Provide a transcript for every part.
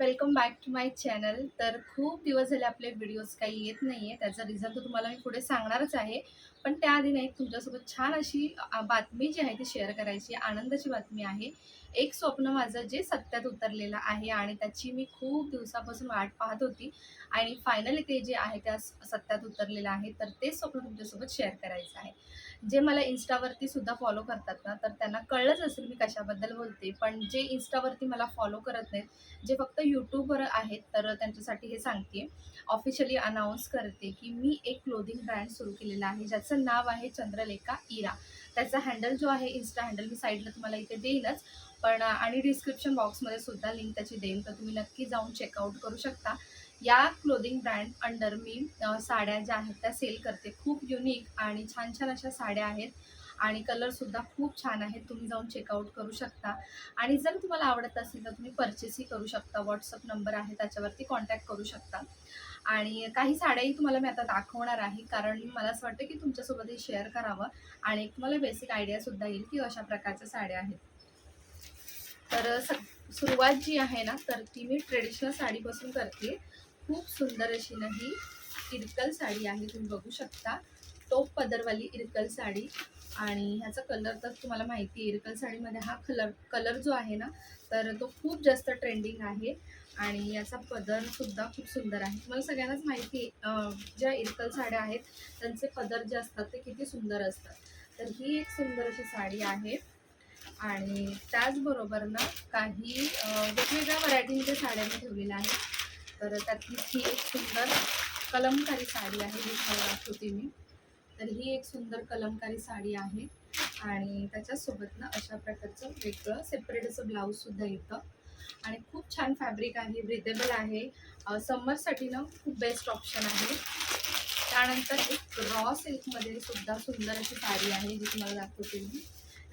Welcome back to my channel. तर खूप दिवस झाले आपले व्हिडिओज काही येत नाही आहे. त्याचा रिझन तर तुम्हाला मी पुढे सांगणारच आहे. पण त्याआधी नाही, तुमच्यासोबत छान अशी बातमी जी आहे ती शेअर करायची, आनंदाची बातमी आहे. एक स्वप्न माझं जे सत्यात उतरलेलं आहे आणि त्याची मी खूप दिवसापासून वाट पाहत होती आणि फायनली ते जे आहे त्या सत्यात उतरलेलं आहे. तर ते स्वप्न तुमच्यासोबत शेअर करायचं आहे. जे मला इन्स्टावरती सुद्धा फॉलो करतात ना, तर त्यांना कळलंच असेल मी कशाबद्दल बोलते. पण जे इन्स्टावरती मला फॉलो करत नाहीत, जे फक्त यूट्यूबवर आहेत, तर त्यांच्यासाठी हे सांगते. ऑफिशियली अनाऊन्स करते की मी एक क्लोथिंग ब्रँड सुरू केलेला आहे, ज्याचं नाव आहे चंद्रलेखा इरा. त्याचा हँडल जो आहे, इन्स्टा हँडल मी साईडला तुम्हाला इथे देईनच, पण आणि डिस्क्रिप्शन बॉक्समध्ये सुद्धा लिंक त्याची देईन, तर तुम्ही नक्की जाऊन चेकआउट करू शकता. या क्लोथिंग ब्रँड अंडर मी साड्या ज्या आहेत त्या सेल करते. खूप युनिक आणि छान छान अशा साड्या आहेत आणि कलरसुद्धा खूप छान आहेत. तुम्ही जाऊन चेकआउट करू शकता आणि जर तुम्हाला आवडत असेल तर तुम्ही परचेसही करू शकता. व्हॉट्सअप नंबर आहे, त्याच्यावरती कॉन्टॅक्ट करू शकता. आणि काही साड्याही तुम्हाला मी आता दाखवणार आहे, कारण मला असं वाटतं की तुमच्यासोबतही शेअर करावं आणि एक तुम्हाला बेसिक आयडियासुद्धा येईल की अशा प्रकारच्या साड्या आहेत. तर सुरुवात जी आहे ना, तर ती मी ट्रेडिशनल साडीपासून करते. खूप सुंदर अशी ना ही इरकल साडी आहे, तुम्ही बघू शकता. टोप पदरवाली इरकल साडी आणि ह्याचा कलर तर तुम्हाला माहिती आहे. इरकल साडीमध्ये हा कलर जो आहे ना, तर तो खूप जास्त ट्रेंडिंग आहे आणि याचा पदरसुद्धा खूप सुंदर आहे. तुम्हाला सगळ्यांनाच माहिती आहे, ज्या इरकल साड्या आहेत त्यांचे पदर जे असतात ते किती सुंदर असतात. तर ही एक सुंदर अशी साडी आहे आणि त्याचबरोबर ना काही वेगवेगळ्या व्हरायटीमध्ये साड्या मी ठेवलेल्या आहेत. तर त्यातली ही एक सुंदर कलमकारी साडी आहे, जी तुम्हाला दाखवते मी. तर ही एक सुंदर कलमकारी साडी आहे आणि त्याच्यासोबत ना अशा प्रकारचं वेगळं सेपरेट असं ब्लाऊजसुद्धा येतं आणि खूप छान फॅब्रिक आहे, ब्रिदेबल आहे. समरसाठी ना खूप बेस्ट ऑप्शन आहे. त्यानंतर एक रॉ सिल्कमध्ये सुद्धा सुंदर अशी साडी आहे, जी तुम्हाला दाखवते मी.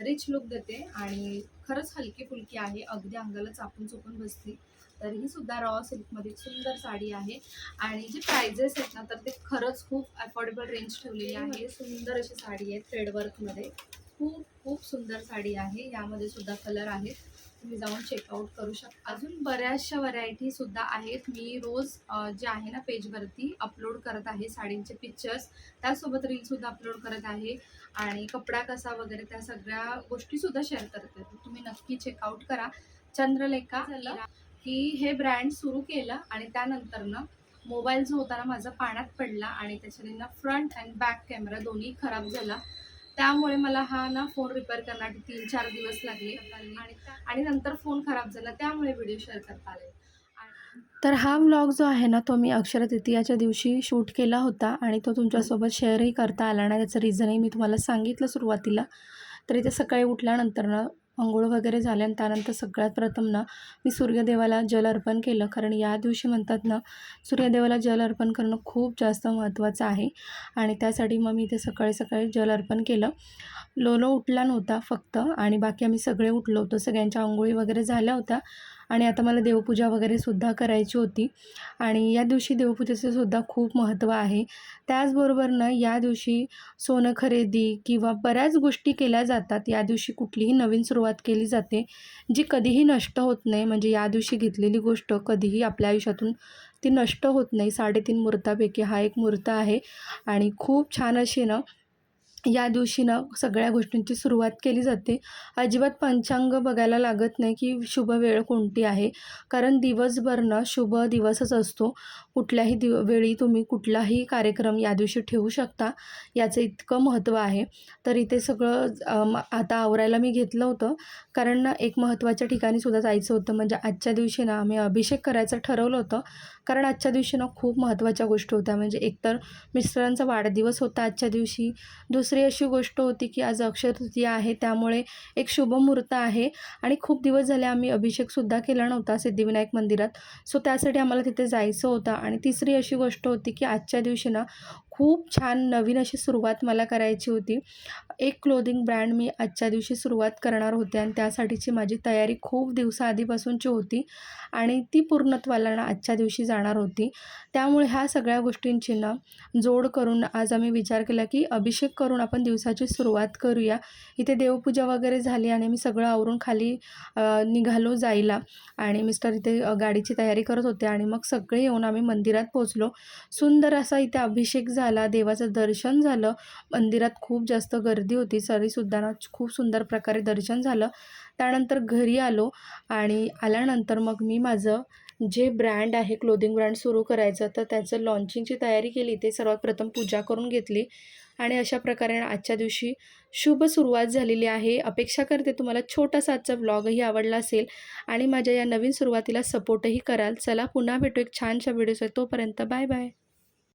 रिच लुक देते आणि खरंच हलकी फुलकी आहे, अगदी अंगाला चापून चुपून बसते. तर ही सुद्धा रॉ सिल्कमध्ये सुंदर साडी आहे आणि जे प्राइजेस आहेत ना, तर ते खरंच खूप अफोर्डेबल रेंज ठेवलेली आहे. सुंदर अशी साडी आहे थ्रेडवर्कमध्ये. खूप खूप सुंदर साडी आहे. यामध्ये सुद्धा कलर आहेत, तुम्ही जाऊन चेकआउट करू शकता. अजून बऱ्याचशा व्हरायटीसुद्धा आहेत. मी रोज जे आहे ना पेजवरती अपलोड करत आहे साडींचे पिक्चर्स, त्यासोबत रीलसुद्धा अपलोड करत आहे आणि कपडा कसा वगैरे त्या सगळ्या गोष्टीसुद्धा शेअर करते. तर तुम्ही नक्की चेकआउट करा. चंद्रलेखा झालं की हे ब्रँड सुरू केलं आणि त्यानंतर ना मोबाईल जो होता ना माझा पाण्यात पडला आणि त्याच्याने ना फ्रंट अँड बॅक कॅमेरा दोन्ही खराब झाला. त्यामुळे मला हा ना फोन रिपेअर करण्यासाठी 3-4 दिवस लागले आणि नंतर फोन खराब झाला, त्यामुळे व्हिडिओ शेअर करता आले. तर हा व्लॉग जो आहे ना, तो मी अक्षय तृतीयाच्या दिवशी शूट केला होता आणि तो तुमच्यासोबत शेअरही करता आला नाही. त्याचं रिझनही मी तुम्हाला सांगितलं सुरुवातीला. तर इथे सकाळी उठल्यानंतर ना अंघोळ वगैरे झाले आणि त्यानंतर सगळ्यात प्रथम ना मी सूर्यदेवाला जल अर्पण केलं, कारण या दिवशी म्हणतात ना सूर्यदेवाला जल अर्पण करणं खूप जास्त महत्त्वाचं आहे आणि त्यासाठी मग मी इथे सकाळी सकाळी जल अर्पण केलं. लोलो उठला नव्हता फक्त आणि बाकी आम्ही सगळे उठलो होतो. सगळ्यांच्या अंघोळी वगैरे झाल्या होत्या आणि आता मला देवपूजा वगैरे सुद्धा करायची होती आणि या दिवशी देवपूजेचं सुद्धा खूप महत्त्व आहे. त्याचबरोबर ना या दिवशी सोनं खरेदी किंवा बऱ्याच गोष्टी केल्या जातात. या दिवशी कुठलीही नवीन सुरुवात केली जाते, जी कधीही नष्ट होत नाही. म्हणजे या दिवशी घेतलेली गोष्ट कधीही आपल्या आयुष्यातून ती नष्ट होत नाही. 3.5 मुहूर्तापैकी हा एक मुहूर्त आहे आणि खूप छान अशी ना या दिवशी ना सगळ्या गोष्टींची सुरुवात केली जाते. अजिबात पंचांग बघायला लागत नाही की शुभ वेळ कोणती आहे, कारण दिवसभर ना शुभ दिवसच असतो. कुठल्याही वेळी तुम्ही कुठलाही कार्यक्रम या दिवशी ठेवू शकता, याचं इतकं महत्त्व आहे. तर इथे सगळं आता आवरायला मी घेतलं होतं, कारण ना एक महत्त्वाच्या ठिकाणी सुद्धा जायचं होतं. म्हणजे आजच्या दिवशी ना आम्ही अभिषेक करायचं ठरवलं होतं, कारण आजच्या दिवशी ना खूप महत्त्वाच्या गोष्टी होत्या. म्हणजे एकतर मिस्टरांचा वाढदिवस होता आजच्या दिवशी, दुसरी अशी गोष्ट होती की आज अक्षय तृतीया आहे, त्यामुळे एक शुभ मुहूर्त आहे आणि खूप दिवस झाले आम्ही अभिषेकसुद्धा केला नव्हता सिद्धिविनायक मंदिरात. सो त्यासाठी आम्हाला तिथे जायचं होतं आणि तिसरी अशी गोष्ट होती की आजच्या दिवशी ना खूप छान नवीन अशी सुरुवात मला करायची होती. एक क्लोथिंग ब्रँड मी आजच्या दिवशी सुरुवात करणार होते आणि त्यासाठीची माझी तयारी खूप दिवसाआधीपासूनची होती आणि ती पूर्णत्वाला ना आजच्या दिवशी जाणार होती. त्यामुळे ह्या सगळ्या गोष्टींची ना जोड करून आज आम्ही विचार केला, की अभिषेक करून आपण दिवसाची सुरुवात करूया. इथे देवपूजा वगैरे झाली आणि मी सगळं आवरून खाली निघालो जायला आणि मिस्टर इथे गाडीची तयारी करत होते आणि मग सगळे येऊन आम्ही मंदिरात पोहोचलो. सुंदर असा इथे अभिषेक झाला, देवाचं दर्शन झालं. मंदिरात खूप जास्त गर्दी होती तरीसुद्धा ना खूप सुंदर प्रकारे दर्शन झालं. त्यानंतर घरी आलो आणि आल्यानंतर मग मी माझं जे ब्रँड आहे क्लोथिंग ब्रँड सुरू करायचं तर त्याचं लॉन्चिंगची तयारी केली. ते सर्वात प्रथम पूजा करून घेतली आणि अशा प्रकारे आजच्या दिवशी शुभ सुरुवात झालेली आहे. अपेक्षा करते तुम्हाला छोटासा आजचा व्लॉगही आवडला असेल आणि माझ्या या नवीन सुरुवातीला सपोर्टही कराल. चला पुन्हा भेटू एक छानशा व्हिडिओसोबत. तोपर्यंत बाय बाय.